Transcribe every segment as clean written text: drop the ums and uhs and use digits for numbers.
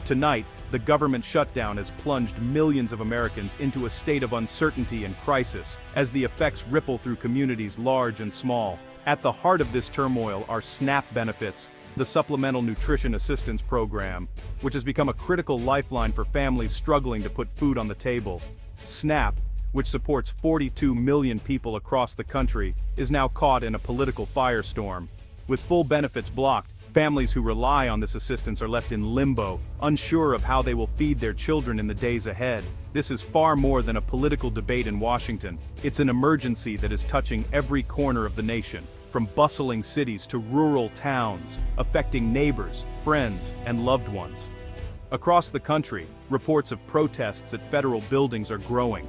Tonight, the government shutdown has plunged millions of Americans into a state of uncertainty and crisis, as the effects ripple through communities large and small. At the heart of this turmoil are SNAP benefits, the Supplemental Nutrition Assistance Program, which has become a critical lifeline for families struggling to put food on the table. SNAP, which supports 42 million people across the country, is now caught in a political firestorm. With full benefits blocked, families who rely on this assistance are left in limbo, unsure of how they will feed their children in the days ahead. This is far more than a political debate in Washington. It's an emergency that is touching every corner of the nation, from bustling cities to rural towns, affecting neighbors, friends, and loved ones. Across the country, reports of protests at federal buildings are growing.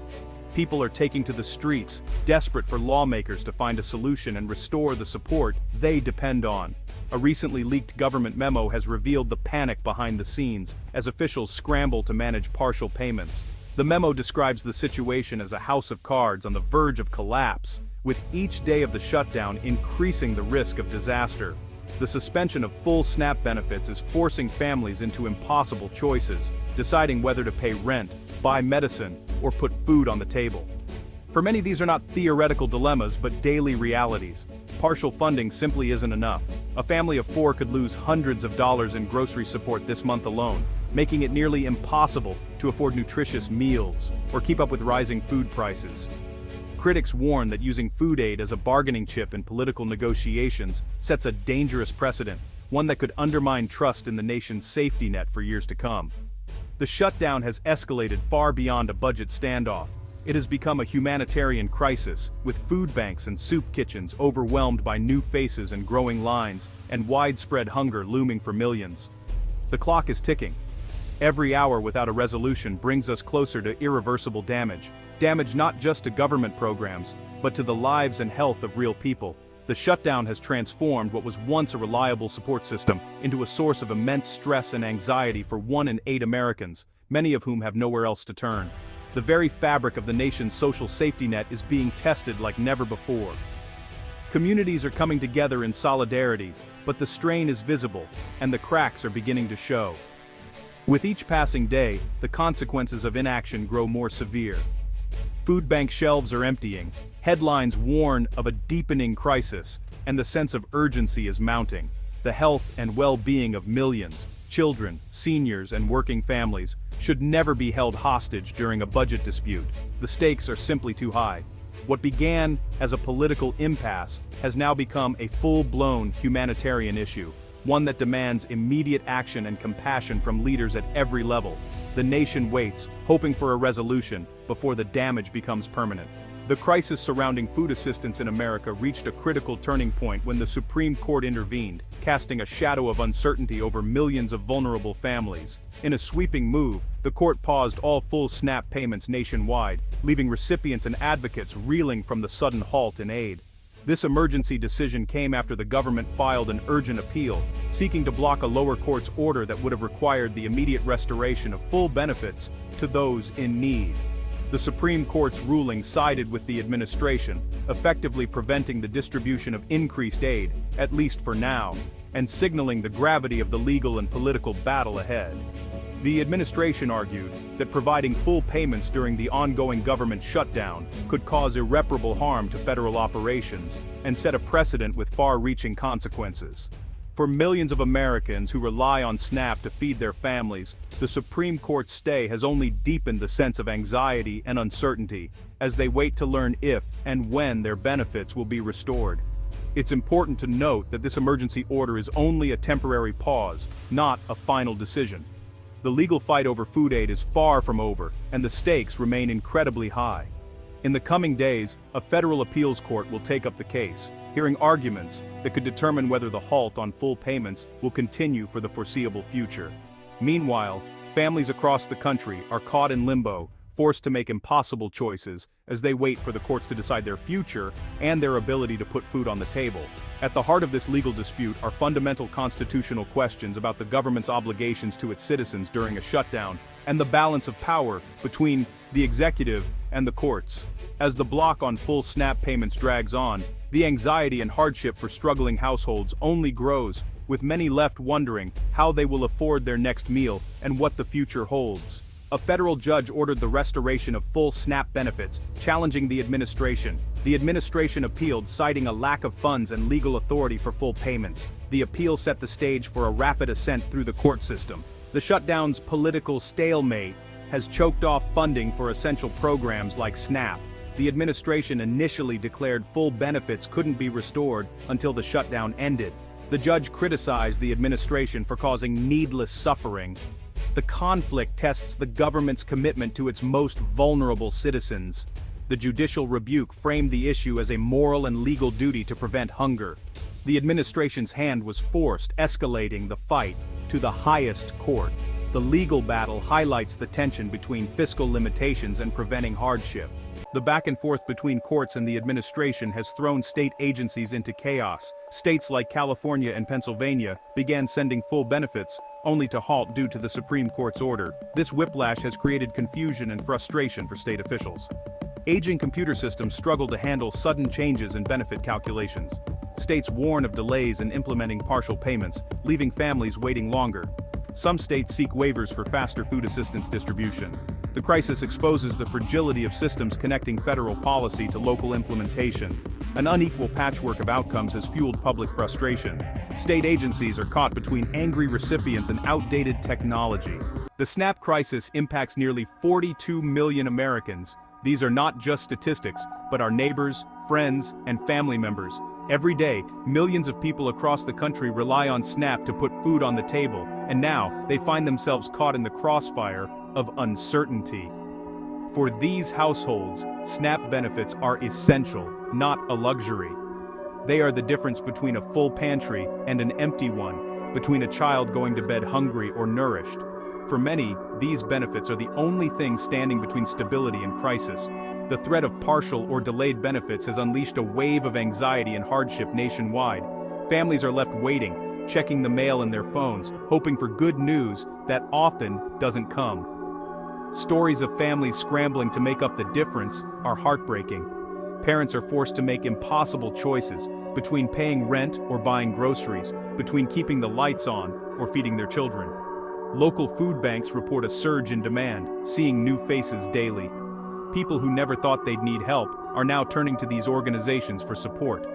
People are taking to the streets, desperate for lawmakers to find a solution and restore the support they depend on. A recently leaked government memo has revealed the panic behind the scenes, as officials scramble to manage partial payments. The memo describes the situation as a house of cards on the verge of collapse, with each day of the shutdown increasing the risk of disaster. The suspension of full SNAP benefits is forcing families into impossible choices, deciding whether to pay rent, buy medicine, or put food on the table. For many, these are not theoretical dilemmas but daily realities. Partial funding simply isn't enough. A family of 4 could lose hundreds of dollars in grocery support this month alone, making it nearly impossible to afford nutritious meals or keep up with rising food prices. Critics warn that using food aid as a bargaining chip in political negotiations sets a dangerous precedent, one that could undermine trust in the nation's safety net for years to come. The shutdown has escalated far beyond a budget standoff. It has become a humanitarian crisis, with food banks and soup kitchens overwhelmed by new faces and growing lines, and widespread hunger looming for millions. The clock is ticking. Every hour without a resolution brings us closer to irreversible damage. Damage not just to government programs, but to the lives and health of real people. The shutdown has transformed what was once a reliable support system into a source of immense stress and anxiety for 1 in 8 Americans, many of whom have nowhere else to turn. The very fabric of the nation's social safety net is being tested like never before. Communities are coming together in solidarity, but the strain is visible, and the cracks are beginning to show. With each passing day, the consequences of inaction grow more severe. Food bank shelves are emptying, headlines warn of a deepening crisis, and the sense of urgency is mounting. The health and well-being of millions, children, seniors, and working families, should never be held hostage during a budget dispute. The stakes are simply too high. What began as a political impasse has now become a full-blown humanitarian issue, one that demands immediate action and compassion from leaders at every level. The nation waits, hoping for a resolution, before the damage becomes permanent. The crisis surrounding food assistance in America reached a critical turning point when the Supreme Court intervened, casting a shadow of uncertainty over millions of vulnerable families. In a sweeping move, the court paused all full SNAP payments nationwide, leaving recipients and advocates reeling from the sudden halt in aid. This emergency decision came after the government filed an urgent appeal, seeking to block a lower court's order that would have required the immediate restoration of full benefits to those in need. The Supreme Court's ruling sided with the administration, effectively preventing the distribution of increased aid, at least for now, and signaling the gravity of the legal and political battle ahead. The administration argued that providing full payments during the ongoing government shutdown could cause irreparable harm to federal operations and set a precedent with far-reaching consequences. For millions of Americans who rely on SNAP to feed their families, the Supreme Court's stay has only deepened the sense of anxiety and uncertainty as they wait to learn if and when their benefits will be restored. It's important to note that this emergency order is only a temporary pause, not a final decision. The legal fight over food aid is far from over, and the stakes remain incredibly high. In the coming days, a federal appeals court will take up the case, hearing arguments that could determine whether the halt on full payments will continue for the foreseeable future. Meanwhile, families across the country are caught in limbo, forced to make impossible choices as they wait for the courts to decide their future and their ability to put food on the table. At the heart of this legal dispute are fundamental constitutional questions about the government's obligations to its citizens during a shutdown and the balance of power between the executive and the courts. As the block on full SNAP payments drags on, the anxiety and hardship for struggling households only grows, with many left wondering how they will afford their next meal and what the future holds. A federal judge ordered the restoration of full SNAP benefits, challenging the administration. The administration appealed, citing a lack of funds and legal authority for full payments. The appeal set the stage for a rapid ascent through the court system. The shutdown's political stalemate has choked off funding for essential programs like SNAP. The administration initially declared full benefits couldn't be restored until the shutdown ended. The judge criticized the administration for causing needless suffering. The conflict tests the government's commitment to its most vulnerable citizens. The judicial rebuke framed the issue as a moral and legal duty to prevent hunger. The administration's hand was forced, escalating the fight to the highest court. The legal battle highlights the tension between fiscal limitations and preventing hardship. The back and forth between courts and the administration has thrown state agencies into chaos. States like California and Pennsylvania began sending full benefits, only to halt due to the Supreme Court's order. This whiplash has created confusion and frustration for state officials. Aging computer systems struggle to handle sudden changes in benefit calculations. States warn of delays in implementing partial payments, leaving families waiting longer. Some states seek waivers for faster food assistance distribution. The crisis exposes the fragility of systems connecting federal policy to local implementation. An unequal patchwork of outcomes has fueled public frustration. State agencies are caught between angry recipients and outdated technology. The SNAP crisis impacts nearly 42 million Americans. These are not just statistics, but our neighbors, friends, and family members. Every day, millions of people across the country rely on SNAP to put food on the table, and now they find themselves caught in the crossfire of uncertainty. For these households, SNAP benefits are essential, not a luxury. They are the difference between a full pantry and an empty one, between a child going to bed hungry or nourished. For many, these benefits are the only thing standing between stability and crisis. The threat of partial or delayed benefits has unleashed a wave of anxiety and hardship nationwide. Families are left waiting, checking the mail and their phones, hoping for good news that often doesn't come. Stories of families scrambling to make up the difference are heartbreaking. Parents are forced to make impossible choices between paying rent or buying groceries, between keeping the lights on or feeding their children. Local food banks report a surge in demand, seeing new faces daily. People who never thought they'd need help are now turning to these organizations for support.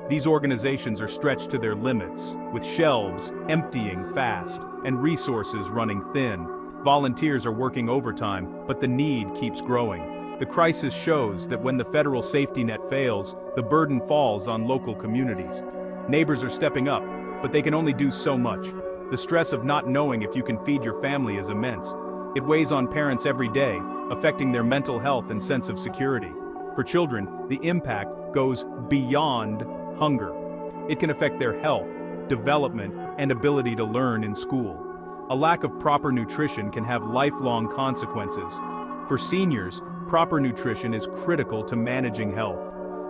These organizations are stretched to their limits, with shelves emptying fast and resources running thin. Volunteers are working overtime, but the need keeps growing. The crisis shows that when the federal safety net fails, the burden falls on local communities. Neighbors are stepping up, but they can only do so much. The stress of not knowing if you can feed your family is immense. It weighs on parents every day, affecting their mental health and sense of security. For children, the impact goes beyond hunger. It can affect their health, development, and ability to learn in school. A lack of proper nutrition can have lifelong consequences. For seniors, proper nutrition is critical to managing health.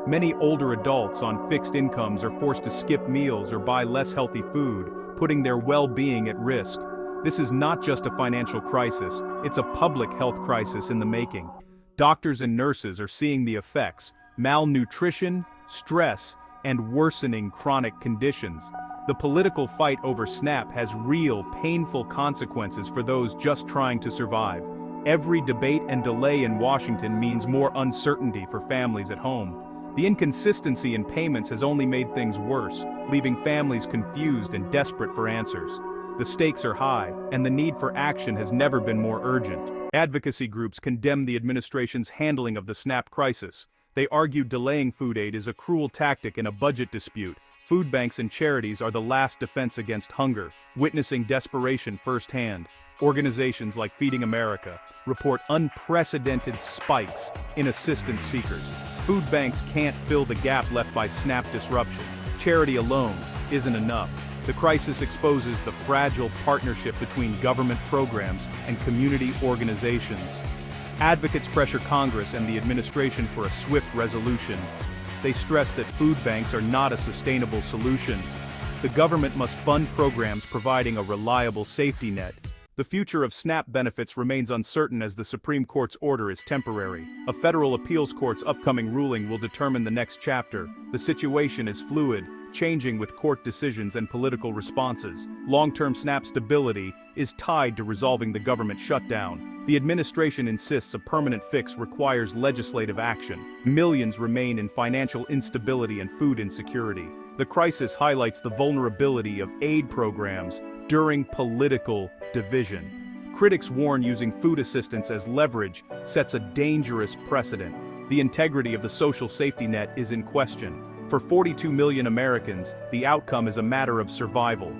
Many older adults on fixed incomes are forced to skip meals or buy less healthy food, putting their well-being at risk. This is not just a financial crisis, it's a public health crisis in the making. Doctors and nurses are seeing the effects: malnutrition, stress, and worsening chronic conditions. The political fight over SNAP has real, painful consequences for those just trying to survive. Every debate and delay in Washington means more uncertainty for families at home. The inconsistency in payments has only made things worse, leaving families confused and desperate for answers. The stakes are high, and the need for action has never been more urgent. Advocacy groups condemn the administration's handling of the SNAP crisis. They argue delaying food aid is a cruel tactic in a budget dispute. Food banks and charities are the last defense against hunger, witnessing desperation firsthand. Organizations like Feeding America report unprecedented spikes in assistance seekers. Food banks can't fill the gap left by SNAP disruption. Charity alone isn't enough. The crisis exposes the fragile partnership between government programs and community organizations. Advocates pressure Congress and the administration for a swift resolution. They stress that food banks are not a sustainable solution. The government must fund programs providing a reliable safety net. The future of SNAP benefits remains uncertain as the Supreme Court's order is temporary. A federal appeals court's upcoming ruling will determine the next chapter. The situation is fluid, changing with court decisions and political responses. Long-term SNAP stability is tied to resolving the government shutdown. The administration insists a permanent fix requires legislative action. Millions remain in financial instability and food insecurity. The crisis highlights the vulnerability of aid programs during political division. Critics warn using food assistance as leverage sets a dangerous precedent. The integrity of the social safety net is in question. For 42 million Americans, the outcome is a matter of survival.